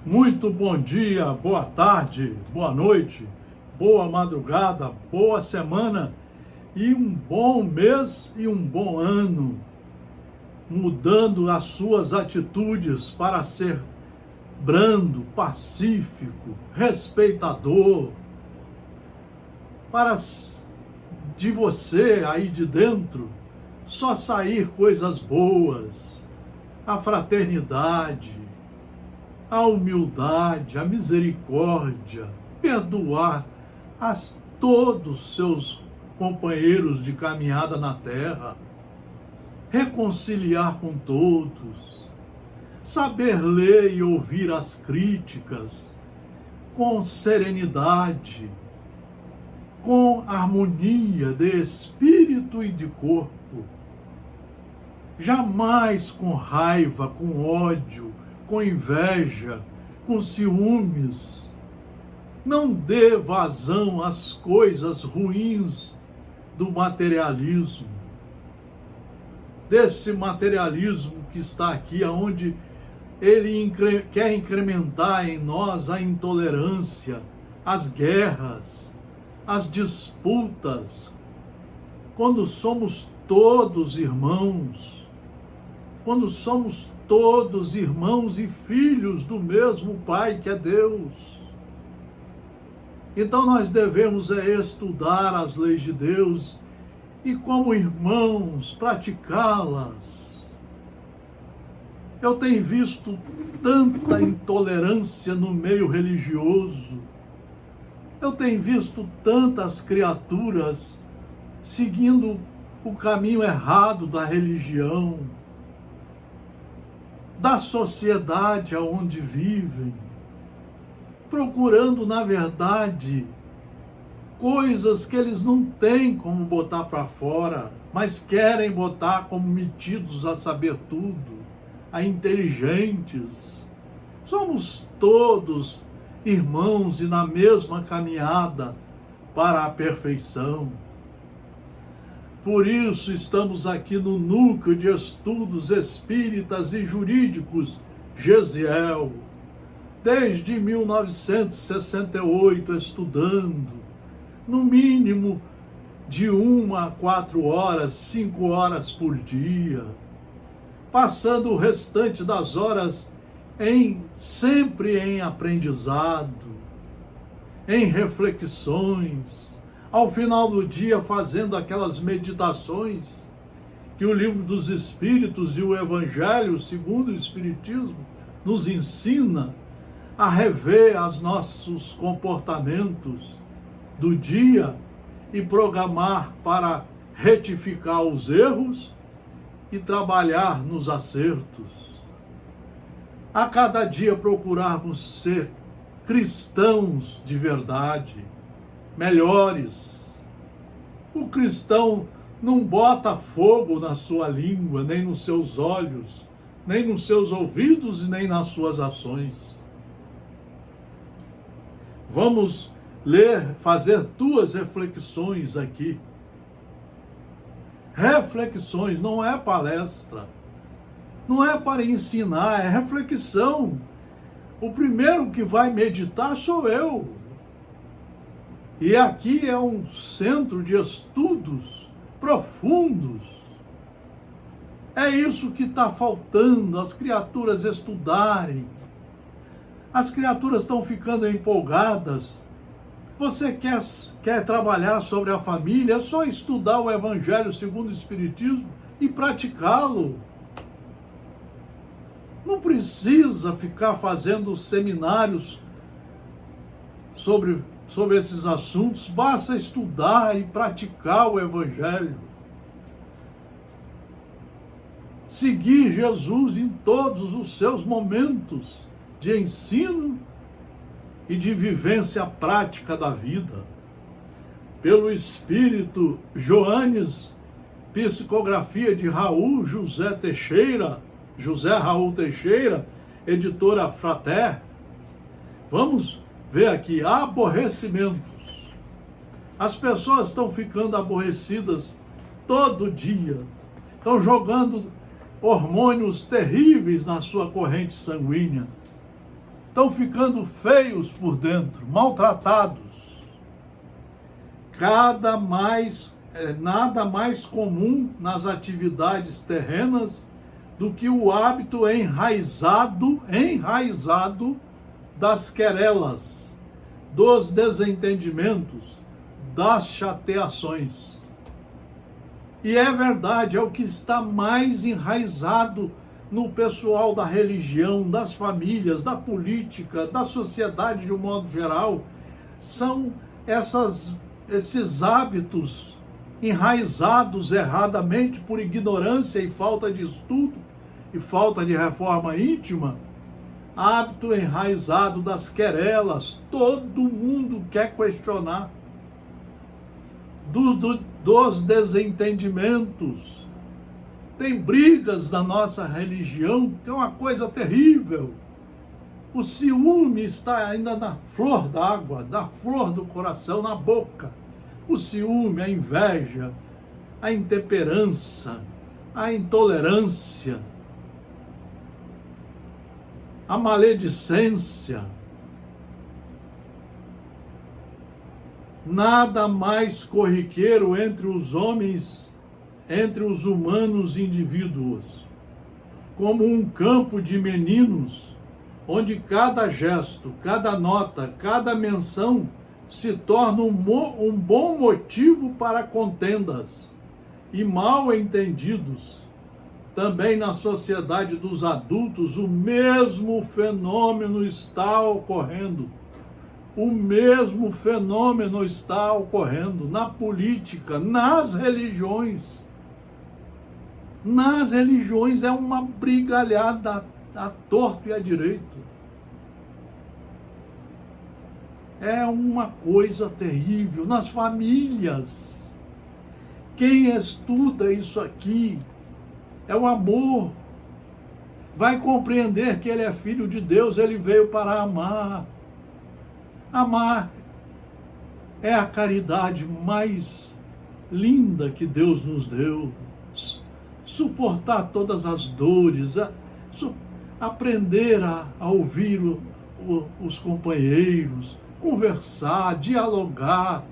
Muito bom dia, boa tarde, boa noite, boa madrugada, boa semana e um bom mês e um bom ano, mudando as suas atitudes para ser brando, pacífico, respeitador, para de você aí de dentro só sair coisas boas, a fraternidade, a humildade, a misericórdia, perdoar todos seus companheiros de caminhada na terra, reconciliar com todos, saber ler e ouvir as críticas com serenidade, com harmonia de espírito e de corpo, jamais com raiva, com ódio, com inveja, com ciúmes. Não dê vazão às coisas ruins do materialismo, desse materialismo que está aqui, onde ele quer incrementar em nós a intolerância, as guerras, as disputas, quando somos todos irmãos, quando somos todos irmãos e filhos do mesmo Pai que é Deus. Então nós devemos estudar as leis de Deus e, como irmãos, praticá-las. Eu tenho visto tanta intolerância no meio religioso, eu tenho visto tantas criaturas seguindo o caminho errado da religião, da sociedade aonde vivem, procurando, na verdade, coisas que eles não têm como botar para fora, mas querem botar como metidos a saber tudo, a inteligentes. Somos todos irmãos e na mesma caminhada para a perfeição. Por isso estamos aqui no Núcleo de Estudos Espíritas e Jurídicos, Gesiel, desde 1968, estudando, no mínimo de 1 a 4 horas, 5 horas por dia, passando o restante das horas sempre em aprendizado, em reflexões, ao final do dia fazendo aquelas meditações que o Livro dos Espíritos e o Evangelho, segundo o Espiritismo, nos ensina a rever os nossos comportamentos do dia e programar para retificar os erros e trabalhar nos acertos. A cada dia procurarmos ser cristãos de verdade, melhores. O cristão não bota fogo na sua língua, nem nos seus olhos, nem nos seus ouvidos e nem nas suas ações. Vamos ler, fazer 2 reflexões aqui. Reflexões, não é palestra, não é para ensinar, é reflexão. O primeiro que vai meditar sou eu. E aqui é um centro de estudos profundos. É isso que está faltando, as criaturas estudarem. As criaturas estão ficando empolgadas. Você quer trabalhar sobre a família, é só estudar o Evangelho segundo o Espiritismo e praticá-lo. Não precisa ficar fazendo seminários sobre esses assuntos, basta estudar e praticar o Evangelho. Seguir Jesus em todos os seus momentos de ensino e de vivência prática da vida. Pelo Espírito Joanes, psicografia de José Raul Teixeira, editora Frater. Vamos ver aqui, aborrecimentos. As pessoas estão ficando aborrecidas todo dia. Estão jogando hormônios terríveis na sua corrente sanguínea. estão ficando feios por dentro, maltratados. Nada mais comum nas atividades terrenas do que o hábito enraizado das querelas, dos desentendimentos, das chateações. E é verdade, é o que está mais enraizado no pessoal da religião, das famílias, da política, da sociedade de um modo geral. São esses hábitos enraizados erradamente por ignorância e falta de estudo e falta de reforma íntima. Hábito enraizado das querelas, todo mundo quer questionar. Dos desentendimentos. Tem brigas na nossa religião, que é uma coisa terrível. O ciúme está ainda na flor d'água, na flor do coração, na boca. O ciúme, a inveja, a intemperança, a intolerância, a maledicência. Nada mais corriqueiro entre os homens, entre os humanos indivíduos, como um campo de meninos, onde cada gesto, cada nota, cada menção se torna um bom motivo para contendas e mal entendidos. Também na sociedade dos adultos, o mesmo fenômeno está ocorrendo. O mesmo fenômeno está ocorrendo na política, nas religiões. Nas religiões é uma brigalhada a torto e a direito. É uma coisa terrível. Nas famílias, quem estuda isso aqui é o amor. Vai compreender que ele é filho de Deus, ele veio para amar. Amar é a caridade mais linda que Deus nos deu. Suportar todas as dores, aprender a ouvir os companheiros, conversar, dialogar,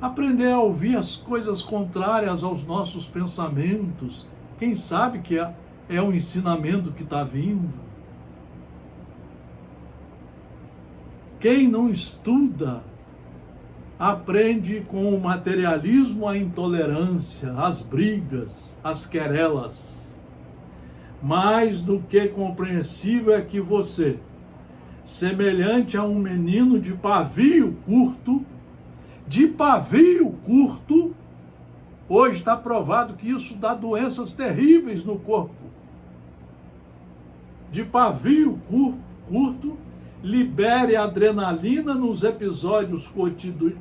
aprender a ouvir as coisas contrárias aos nossos pensamentos. Quem sabe que é um ensinamento que está vindo. Quem não estuda, aprende com o materialismo a intolerância, as brigas, as querelas. Mais do que compreensível é que você, semelhante a um menino de pavio curto, hoje está provado que isso dá doenças terríveis no corpo. De pavio curto, libere adrenalina nos episódios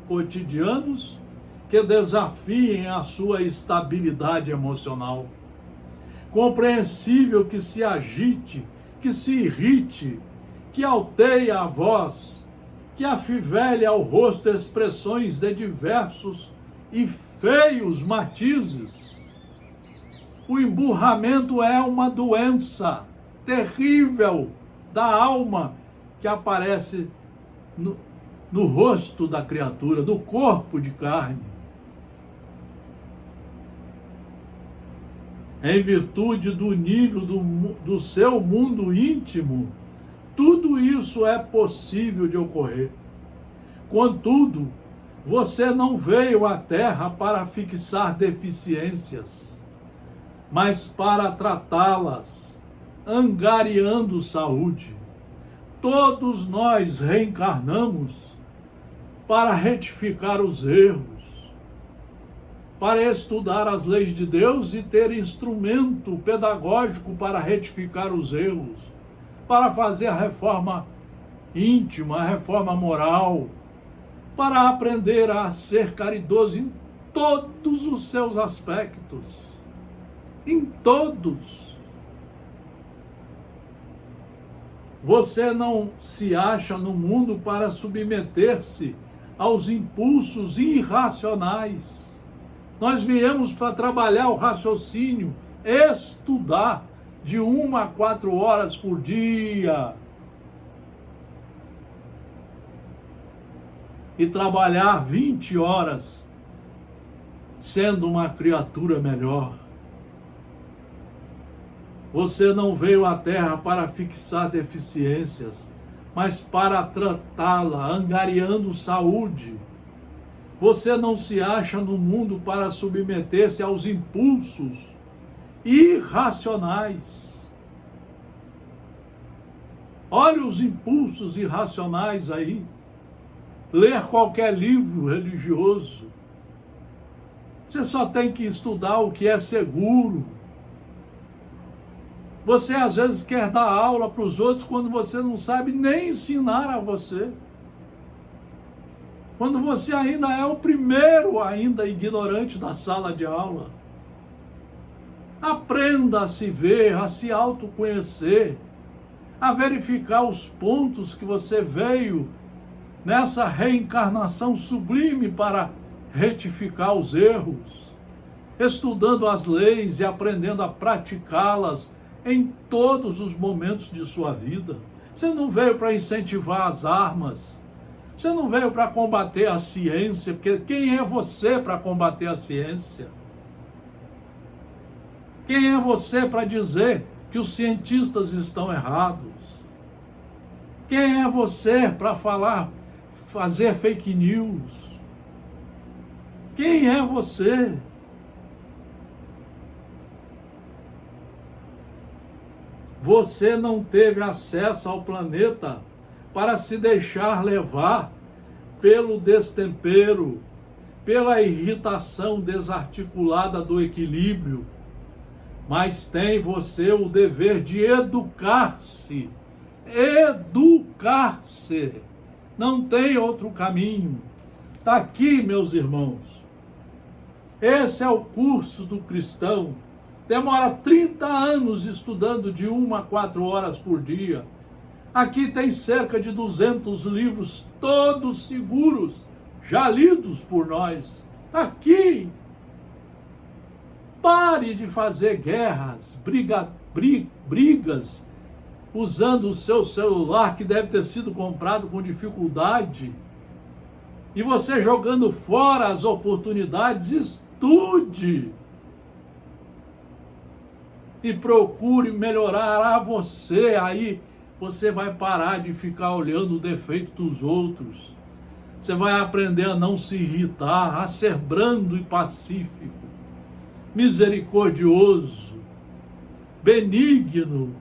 cotidianos que desafiem a sua estabilidade emocional. Compreensível que se agite, que se irrite, que alteie a voz, que afivele ao rosto expressões de diversos e feios matizes. O emburramento é uma doença terrível da alma que aparece no rosto da criatura, no corpo de carne. Em virtude do nível do seu mundo íntimo, tudo isso é possível de ocorrer. Contudo, você não veio à Terra para fixar deficiências, mas para tratá-las, angariando saúde. Todos nós reencarnamos para retificar os erros, para estudar as leis de Deus e ter instrumento pedagógico para retificar os erros, para fazer a reforma íntima, a reforma moral, para aprender a ser caridoso em todos os seus aspectos, em todos. Você não se acha no mundo para submeter-se aos impulsos irracionais. Nós viemos para trabalhar o raciocínio, estudar de 1 a 4 horas por dia. e trabalhar 20 horas sendo uma criatura melhor. Você não veio à Terra para fixar deficiências, mas para tratá-la, angariando saúde. Você não se acha no mundo para submeter-se aos impulsos irracionais. Olha os impulsos irracionais aí. Ler qualquer livro religioso. Você só tem que estudar o que é seguro. Você às vezes quer dar aula para os outros quando você não sabe nem ensinar a você. Quando você ainda é o primeiro ainda ignorante da sala de aula. Aprenda a se ver, a se autoconhecer, a verificar os pontos que você veio nessa reencarnação sublime para retificar os erros, estudando as leis e aprendendo a praticá-las em todos os momentos de sua vida. Você não veio para incentivar as armas, você não veio para combater a ciência, porque quem é você para combater a ciência? Quem é você para dizer que os cientistas estão errados? Quem é você para fazer fake news? Quem é você? Você não teve acesso ao planeta para se deixar levar pelo destempero, pela irritação desarticulada do equilíbrio, mas tem você o dever de educar-se. Educar-se. Não tem outro caminho. Está aqui, meus irmãos. Esse é o curso do cristão. Demora 30 anos estudando de 1 a 4 horas por dia. Aqui tem cerca de 200 livros, todos seguros, já lidos por nós. Aqui. Pare de fazer guerras, brigas, usando o seu celular que deve ter sido comprado com dificuldade. E você jogando fora as oportunidades, estude. E procure melhorar a você. Aí você vai parar de ficar olhando o defeito dos outros. Você vai aprender a não se irritar, a ser brando e pacífico, misericordioso, benigno,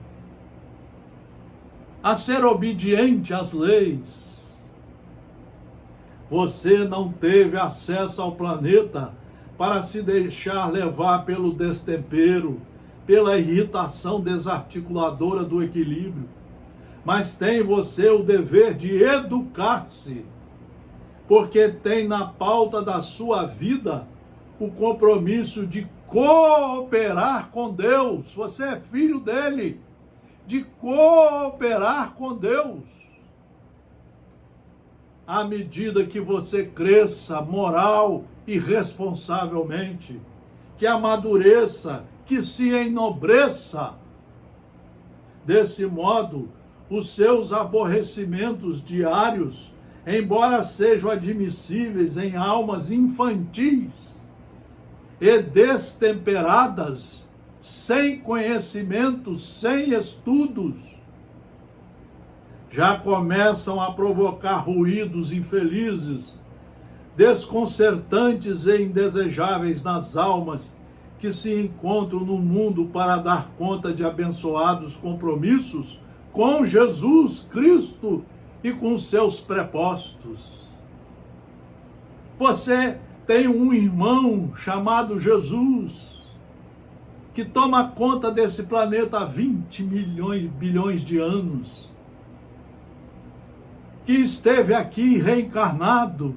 a ser obediente às leis. Você não teve acesso ao planeta para se deixar levar pelo destempero, pela irritação desarticuladora do equilíbrio, mas tem você o dever de educar-se, porque tem na pauta da sua vida o compromisso de cooperar com Deus. Você é filho dele, de cooperar com Deus. À medida que você cresça moral e responsavelmente, que amadureça, que se enobreça. Desse modo, os seus aborrecimentos diários, embora sejam admissíveis em almas infantis e destemperadas, sem conhecimento, sem estudos, já começam a provocar ruídos infelizes, desconcertantes e indesejáveis nas almas que se encontram no mundo para dar conta de abençoados compromissos com Jesus Cristo e com seus prepostos. Você tem um irmão chamado Jesus, que toma conta desse planeta há 20 bilhões de anos, que esteve aqui reencarnado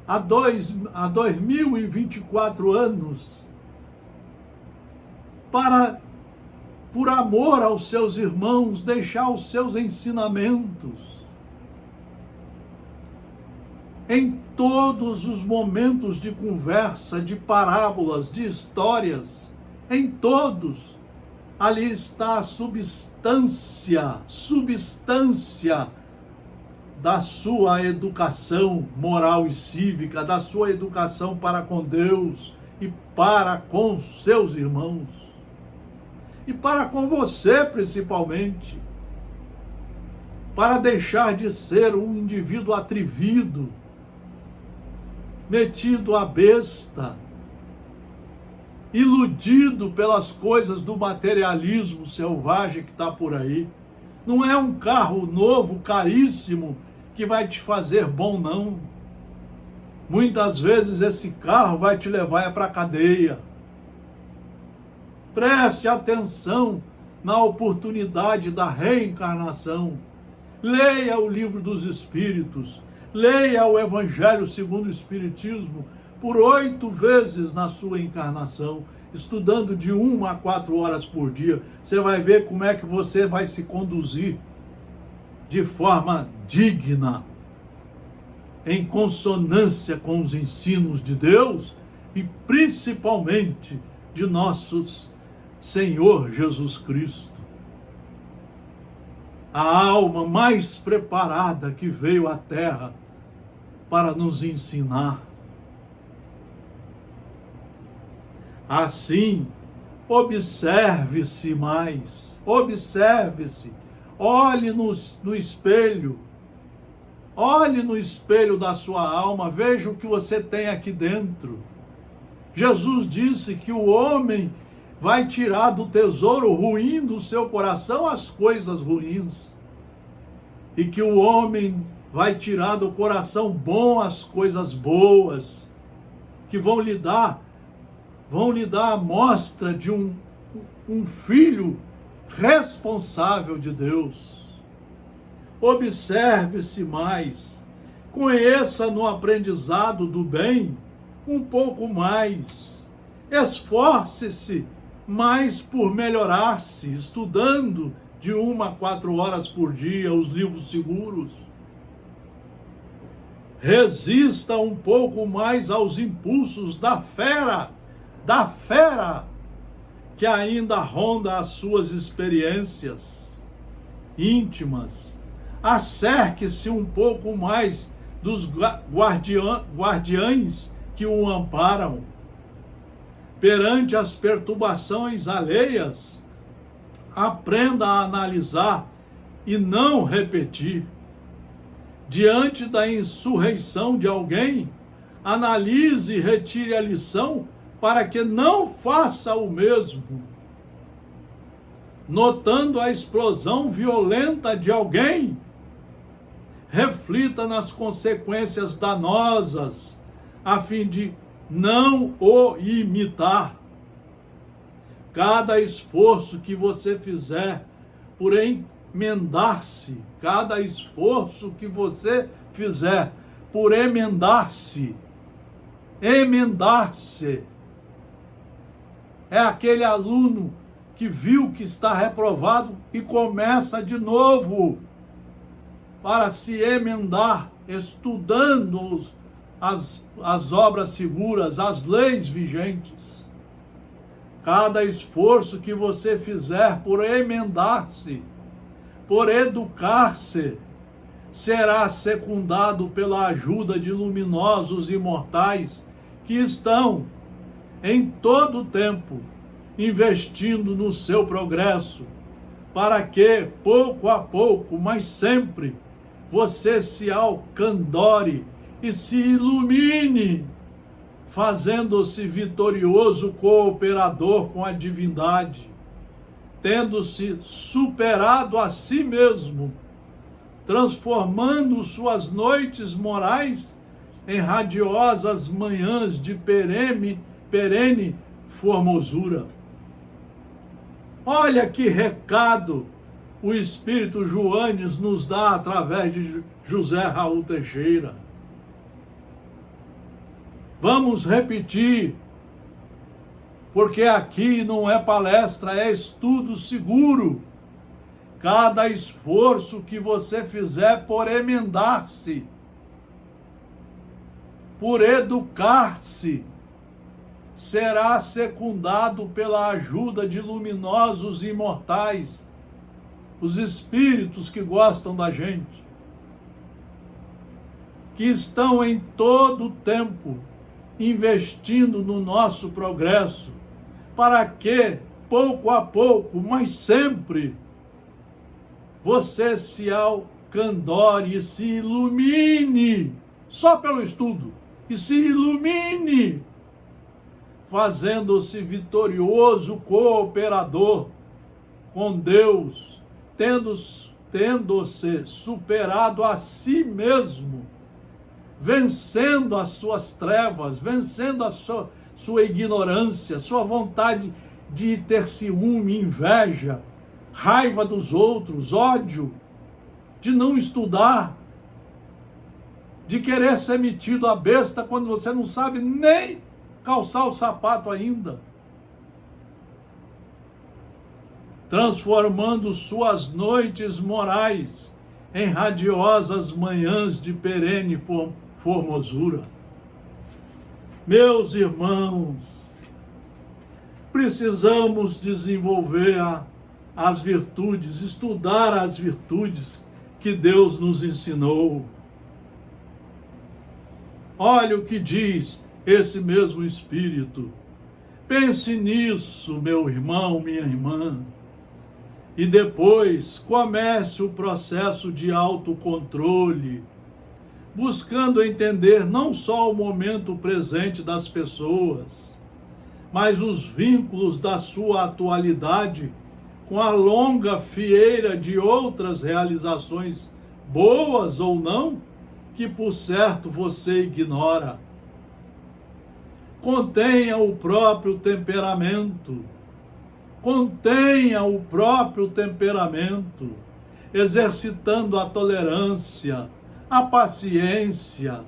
há 2024 anos, para, por amor aos seus irmãos, deixar os seus ensinamentos. Em todos os momentos de conversa, de parábolas, de histórias, em todos, ali está a substância da sua educação moral e cívica, da sua educação para com Deus e para com seus irmãos. E para com você, principalmente. Para deixar de ser um indivíduo atrevido, metido à besta, iludido pelas coisas do materialismo selvagem que está por aí. Não é um carro novo, caríssimo, que vai te fazer bom, não. Muitas vezes esse carro vai te levar para a cadeia. Preste atenção na oportunidade da reencarnação. Leia o Livro dos Espíritos. Leia o Evangelho segundo o Espiritismo por 8 vezes na sua encarnação, estudando de 1 a 4 horas por dia. Você vai ver como é que você vai se conduzir de forma digna, em consonância com os ensinos de Deus e principalmente de nosso Senhor Jesus Cristo. A alma mais preparada que veio à Terra para nos ensinar. Assim, observe-se mais, observe-se, olhe no espelho, olhe no espelho da sua alma, veja o que você tem aqui dentro. Jesus disse que o homem vai tirar do tesouro ruim do seu coração as coisas ruins, e que o homem vai tirar do coração bom as coisas boas, que vão lhe dar a mostra de um filho responsável de Deus. Observe-se mais, conheça no aprendizado do bem um pouco mais, esforce-se mais por melhorar-se, estudando de 1 a 4 horas por dia os livros seguros. Resista um pouco mais aos impulsos da fera que ainda ronda as suas experiências íntimas. Acerque-se um pouco mais dos guardiães que o amparam. Perante as perturbações alheias, aprenda a analisar e não repetir. Diante da insurreição de alguém, analise e retire a lição para que não faça o mesmo. Notando a explosão violenta de alguém, reflita nas consequências danosas, a fim de não o imitar. Cada esforço que você fizer por emendar-se, cada esforço que você fizer por emendar-se, é aquele aluno que viu que está reprovado e começa de novo para se emendar, estudando as obras seguras, as leis vigentes. Cada esforço que você fizer por emendar-se, por educar-se, será secundado pela ajuda de luminosos imortais que estão em todo o tempo investindo no seu progresso, para que, pouco a pouco, mas sempre, você se alcandore e se ilumine, fazendo-se vitorioso cooperador com a divindade, tendo-se superado a si mesmo, transformando suas noites morais em radiosas manhãs de perene formosura. Olha que recado o Espírito Joanes nos dá através de José Raul Teixeira. Vamos repetir, porque aqui não é palestra, é estudo seguro. Cada esforço que você fizer por emendar-se, por educar-se, será secundado pela ajuda de luminosos imortais, os espíritos que gostam da gente. que estão em todo o tempo investindo no nosso progresso, para que, pouco a pouco, mas sempre, você se alcandore e se ilumine, só pelo estudo, e se ilumine, fazendo-se vitorioso cooperador com Deus, tendo-se superado a si mesmo, vencendo as suas trevas, vencendo a sua ignorância, sua vontade de ter ciúme, inveja, raiva dos outros, ódio, de não estudar, de querer ser metido a besta quando você não sabe nem calçar o sapato ainda. Transformando suas noites morais em radiosas manhãs de perene formosura. Meus irmãos, precisamos desenvolver as virtudes, estudar as virtudes que Deus nos ensinou. Olha o que diz esse mesmo Espírito. Pense nisso, meu irmão, minha irmã. E depois comece o processo de autocontrole, buscando entender não só o momento presente das pessoas, mas os vínculos da sua atualidade com a longa fieira de outras realizações, boas ou não, que por certo você ignora. Contenha o próprio temperamento. Contenha o próprio temperamento, exercitando a tolerância, a paciência,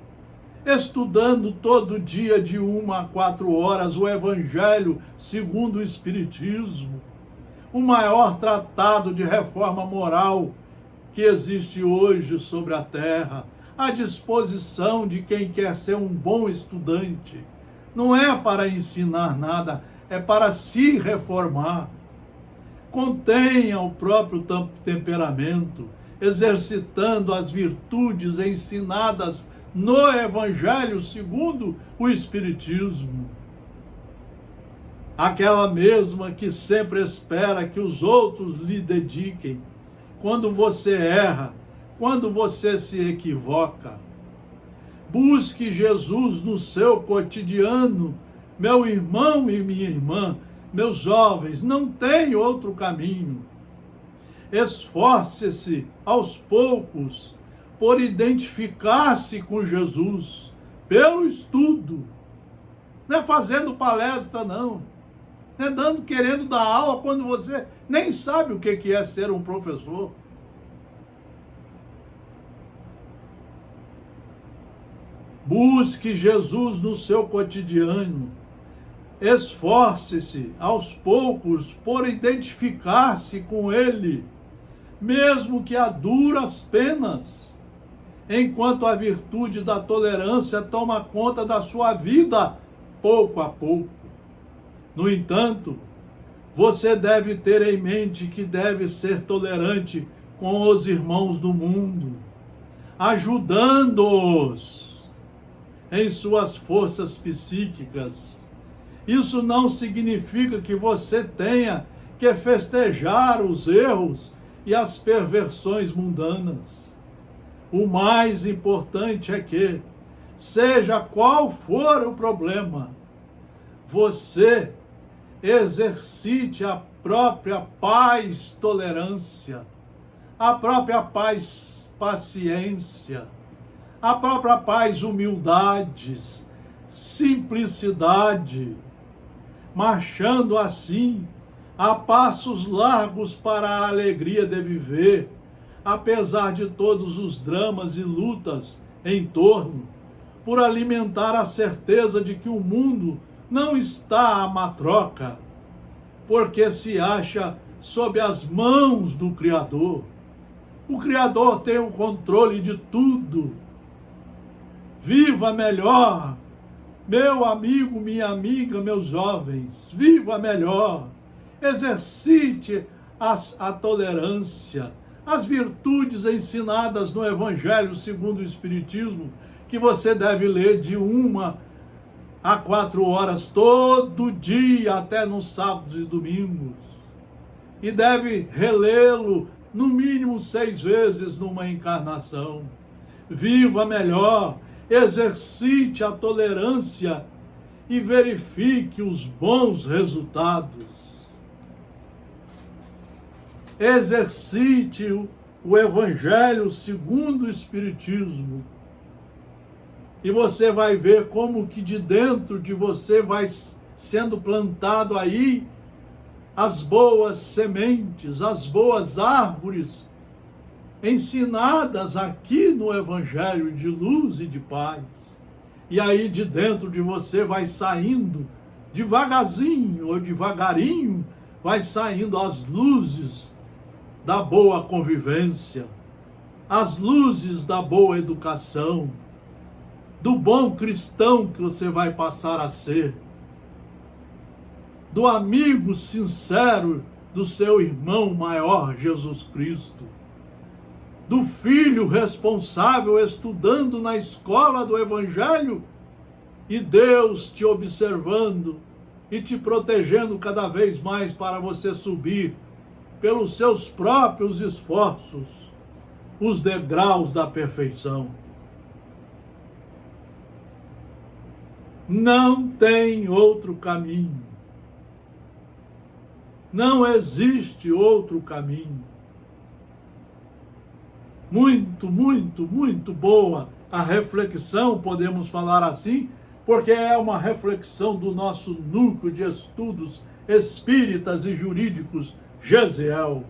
estudando todo dia de 1 a 4 horas o Evangelho segundo o Espiritismo, o maior tratado de reforma moral que existe hoje sobre a Terra, à disposição de quem quer ser um bom estudante. Não é para ensinar nada, é para se reformar. Contenha o próprio temperamento, exercitando as virtudes ensinadas no Evangelho segundo o Espiritismo. Aquela mesma que sempre espera que os outros lhe dediquem quando você erra, quando você se equivoca. Busque Jesus no seu cotidiano, meu irmão e minha irmã, meus jovens, não tem outro caminho. Esforce-se aos poucos por identificar-se com Jesus, pelo estudo. Não é fazendo palestra, não. Não é querendo dar aula quando você nem sabe o que é ser um professor. Busque Jesus no seu cotidiano. Esforce-se aos poucos por identificar-se com Ele, mesmo que a duras penas, enquanto a virtude da tolerância toma conta da sua vida, pouco a pouco. No entanto, você deve ter em mente que deve ser tolerante com os irmãos do mundo, ajudando-os em suas forças psíquicas. Isso não significa que você tenha que festejar os erros e as perversões mundanas. O mais importante é que, seja qual for o problema, você exercite a própria paz tolerância, a própria paz paciência, a própria paz humildades, simplicidade, marchando assim a passos largos para a alegria de viver, apesar de todos os dramas e lutas em torno, por alimentar a certeza de que o mundo não está à matroca, porque se acha sob as mãos do Criador. O Criador tem o controle de tudo. Viva melhor, meu amigo, minha amiga, meus jovens, viva melhor. Exercite a tolerância, as virtudes ensinadas no Evangelho segundo o Espiritismo, que você deve ler de 1 a 4 horas todo dia, até nos sábados e domingos. E deve relê-lo no mínimo 6 vezes numa encarnação. Viva melhor, exercite a tolerância e verifique os bons resultados. Exercite o Evangelho segundo o Espiritismo. E você vai ver como que de dentro de você vai sendo plantado aí as boas sementes, as boas árvores, ensinadas aqui no Evangelho de luz e de paz. E aí de dentro de você vai saindo, devagarzinho ou devagarinho, vai saindo as luzes da boa convivência, as luzes da boa educação, do bom cristão que você vai passar a ser, do amigo sincero do seu irmão maior, Jesus Cristo, do filho responsável estudando na escola do Evangelho e Deus te observando e te protegendo cada vez mais para você subir pelos seus próprios esforços os degraus da perfeição. Não tem outro caminho. Não existe outro caminho. Muito, muito, muito boa a reflexão, podemos falar assim, porque é uma reflexão do nosso núcleo de estudos espíritas e jurídicos, Gesiel.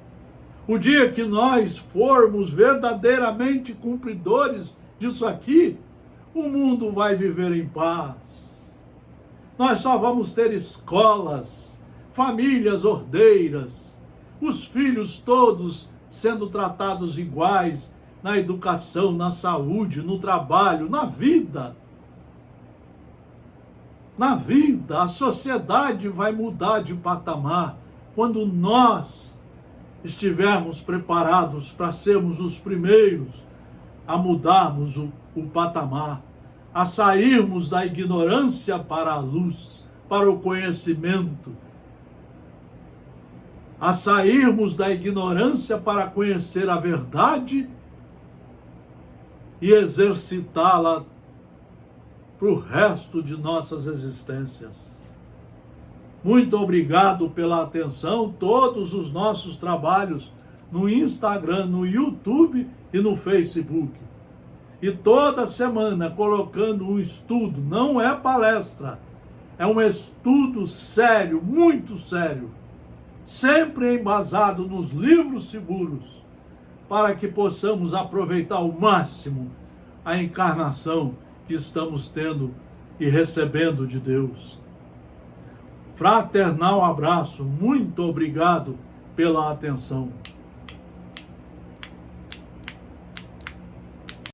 O dia que nós formos verdadeiramente cumpridores disso aqui, o mundo vai viver em paz. Nós só vamos ter escolas, famílias ordeiras, os filhos todos sendo tratados iguais na educação, na saúde, no trabalho, na vida. Na vida, a sociedade vai mudar de patamar quando nós estivermos preparados para sermos os primeiros a mudarmos o patamar, a sairmos da ignorância para a luz, para o conhecimento, a sairmos da ignorância para conhecer a verdade e exercitá-la para o resto de nossas existências. Muito obrigado pela atenção. Todos os nossos trabalhos no Instagram, no YouTube e no Facebook. E toda semana colocando um estudo, não é palestra, é um estudo sério, muito sério, sempre embasado nos livros seguros, para que possamos aproveitar ao máximo a encarnação que estamos tendo e recebendo de Deus. Fraternal abraço, muito obrigado pela atenção.